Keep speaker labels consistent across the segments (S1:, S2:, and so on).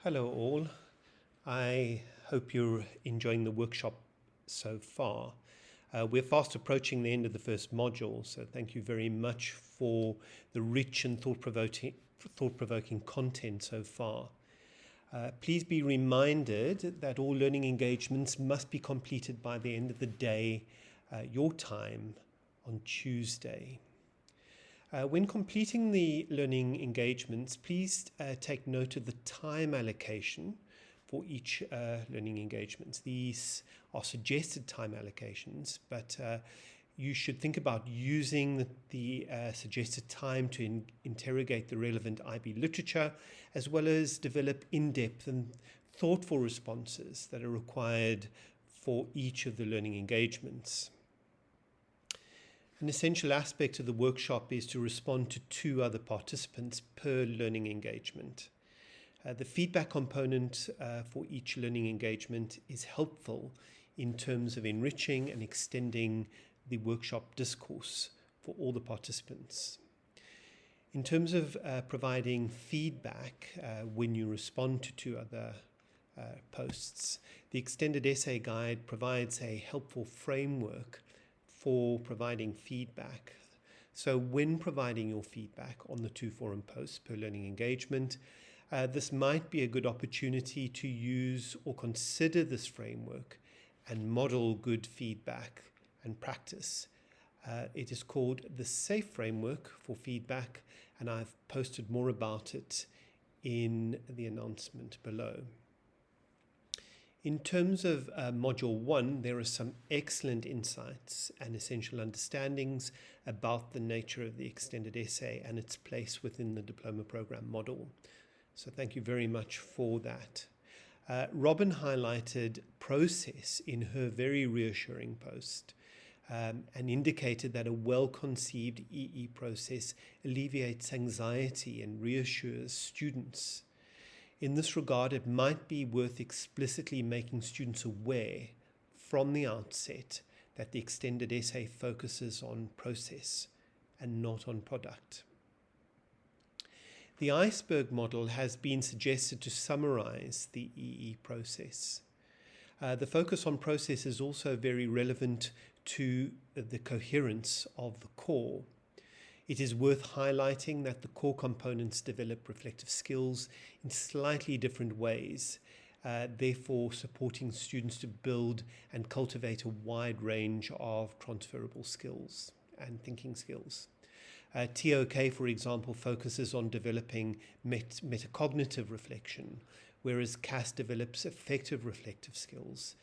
S1: Hello all. I hope you're enjoying the workshop so far. We're fast approaching the end of the first module, so thank you very much for the rich and thought-provoking content so far. Please be reminded that all learning engagements must be completed by the end of the day, your time, on Tuesday. When completing the learning engagements, please take note of the time allocation for each learning engagement. These are suggested time allocations, but you should think about using the suggested time to interrogate the relevant IB literature, as well as develop in-depth and thoughtful responses that are required for each of the learning engagements. An essential aspect of the workshop is to respond to 2 other participants per learning engagement. The feedback component for each learning engagement is helpful in terms of enriching and extending the workshop discourse for all the participants. In terms of providing feedback when you respond to 2 other posts, the extended essay guide provides a helpful framework for providing feedback. So when providing your feedback on the 2 forum posts per learning engagement, this might be a good opportunity to use or consider this framework and model good feedback and practice. It is called the SAFE framework for feedback, and I've posted more about it in the announcement below. In terms of Module 1, there are some excellent insights and essential understandings about the nature of the extended essay and its place within the diploma program model. So thank you very much for that. Robin highlighted process in her very reassuring post and indicated that a well-conceived EE process alleviates anxiety and reassures students. In this regard, it might be worth explicitly making students aware from the outset that the extended essay focuses on process and not on product. The iceberg model has been suggested to summarize the EE process. The focus on process is also very relevant to the coherence of the core. It is worth highlighting that the core components develop reflective skills in slightly different ways, therefore supporting students to build and cultivate a wide range of transferable skills and thinking skills. TOK, for example, focuses on developing metacognitive reflection, whereas CAS develops effective reflective skills,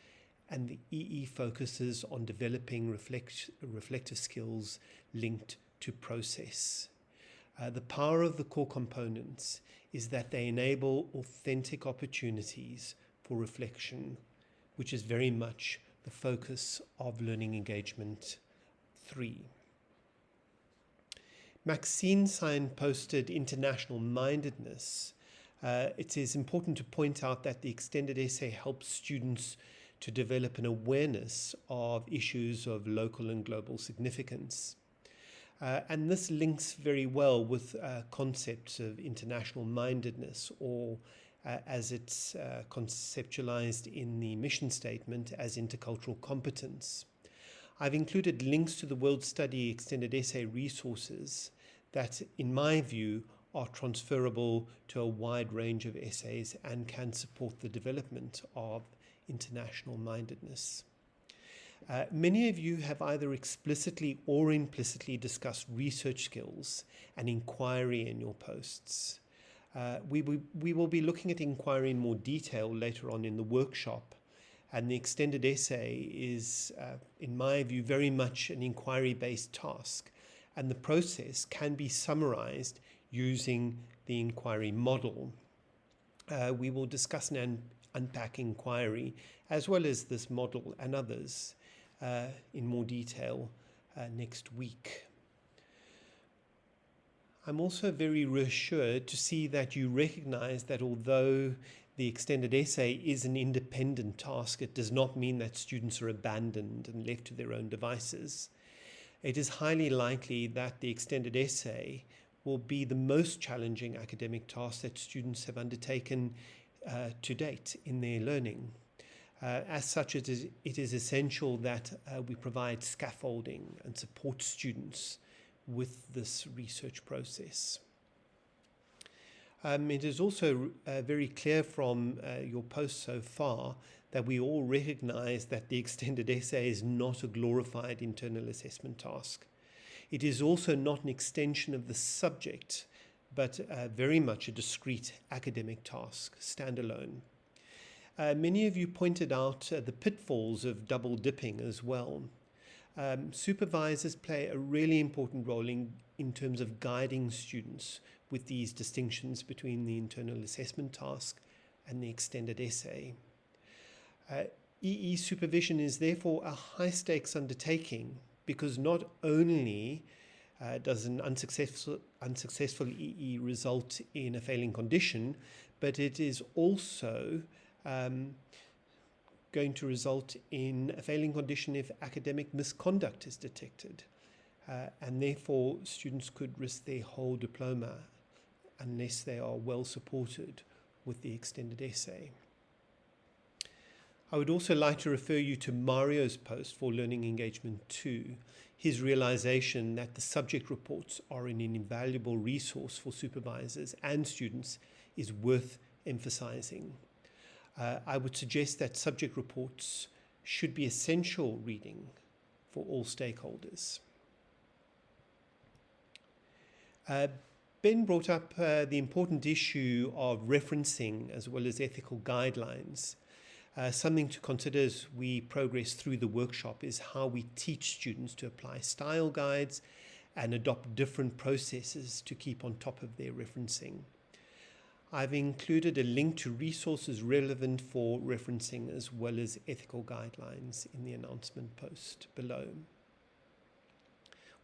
S1: and the EE focuses on developing reflective skills linked to process. The power of the core components is that they enable authentic opportunities for reflection, which is very much the focus of Learning Engagement 3. Maxine signposted international mindedness. It is important to point out that the extended essay helps students to develop an awareness of issues of local and global significance. And this links very well with concepts of international mindedness, or as it's conceptualized in the mission statement as intercultural competence. I've included links to the World Study extended essay resources that, in my view, are transferable to a wide range of essays and can support the development of international mindedness. Many of you have either explicitly or implicitly discussed research skills and inquiry in your posts. We will be looking at inquiry in more detail later on in the workshop, and the extended essay is, in my view, very much an inquiry-based task, and the process can be summarized using the inquiry model. We will discuss and unpack inquiry, as well as this model and others, in more detail next week. I'm also very reassured to see that you recognize that although the extended essay is an independent task, it does not mean that students are abandoned and left to their own devices. It is highly likely that the extended essay will be the most challenging academic task that students have undertaken to date in their learning. As such, it is essential that we provide scaffolding and support students with this research process. It is also very clear from your post so far that we all recognize that the extended essay is not a glorified internal assessment task. It is also not an extension of the subject, but very much a discrete academic task, standalone. Many of you pointed out the pitfalls of double dipping as well. Supervisors play a really important role in terms of guiding students with these distinctions between the internal assessment task and the extended essay. EE supervision is therefore a high-stakes undertaking because not only does an unsuccessful EE result in a failing condition, but it is also going to result in a failing condition if academic misconduct is detected. And therefore, students could risk their whole diploma unless they are well supported with the extended essay. I would also like to refer you to Mario's post for Learning Engagement 2. His realization that the subject reports are an invaluable resource for supervisors and students is worth emphasizing. I would suggest that subject reports should be essential reading for all stakeholders. Ben brought up the important issue of referencing as well as ethical guidelines. Something to consider as we progress through the workshop is how we teach students to apply style guides and adopt different processes to keep on top of their referencing. I've included a link to resources relevant for referencing as well as ethical guidelines in the announcement post below.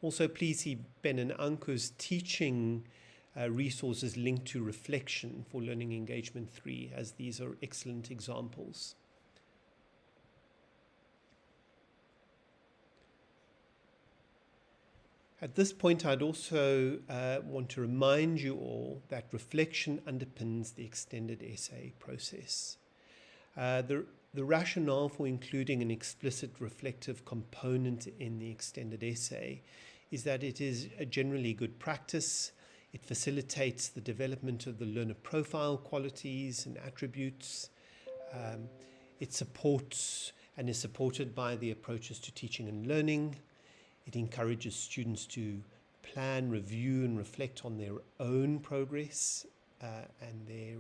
S1: Also, please see Ben and Anku's teaching resources linked to reflection for Learning Engagement 3, as these are excellent examples. At this point, I'd also want to remind you all that reflection underpins the extended essay process. The rationale for including an explicit reflective component in the extended essay is that it is a generally good practice. It facilitates the development of the learner profile qualities and attributes. It supports and is supported by the approaches to teaching and learning. It encourages students to plan, review, and reflect on their own progress and their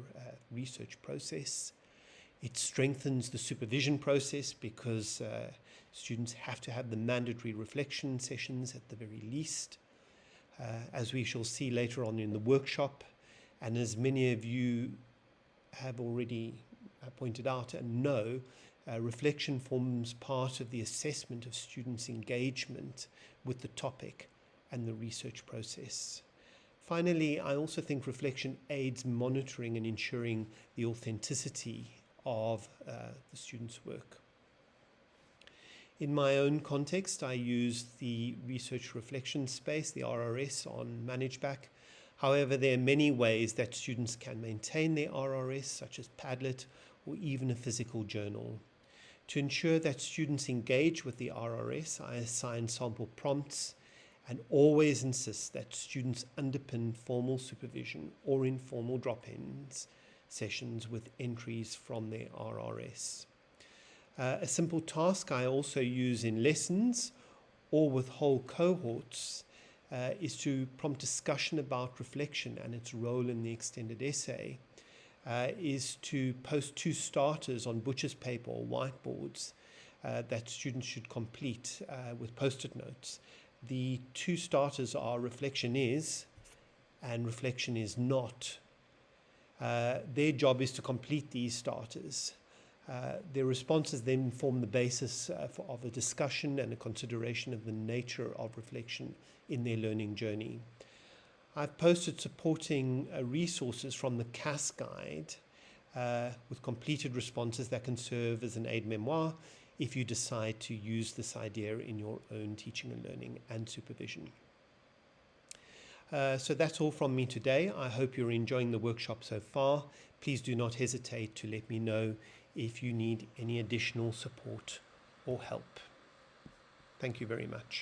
S1: research process. It strengthens the supervision process because students have to have the mandatory reflection sessions at the very least. As we shall see later on in the workshop, and as many of you have already pointed out and know, reflection forms part of the assessment of students' engagement with the topic and the research process. Finally, I also think reflection aids monitoring and ensuring the authenticity of the students' work. In my own context, I use the research reflection space, the RRS, on ManageBack. However, there are many ways that students can maintain their RRS, such as Padlet or even a physical journal. To ensure that students engage with the RRS, I assign sample prompts and always insist that students underpin formal supervision or informal drop-ins sessions with entries from their RRS. A simple task I also use in lessons or with whole cohorts is to prompt discussion about reflection and its role in the extended essay, is to post 2 starters on butcher's paper or whiteboards that students should complete with post-it notes. The 2 starters are reflection is and reflection is not. Their job is to complete these starters. Their responses then form the basis of a discussion and a consideration of the nature of reflection in their learning journey. I've posted supporting resources from the CAS guide with completed responses that can serve as an aide-memoire if you decide to use this idea in your own teaching and learning and supervision. So that's all from me today. I hope you're enjoying the workshop so far. Please do not hesitate to let me know if you need any additional support or help. Thank you very much.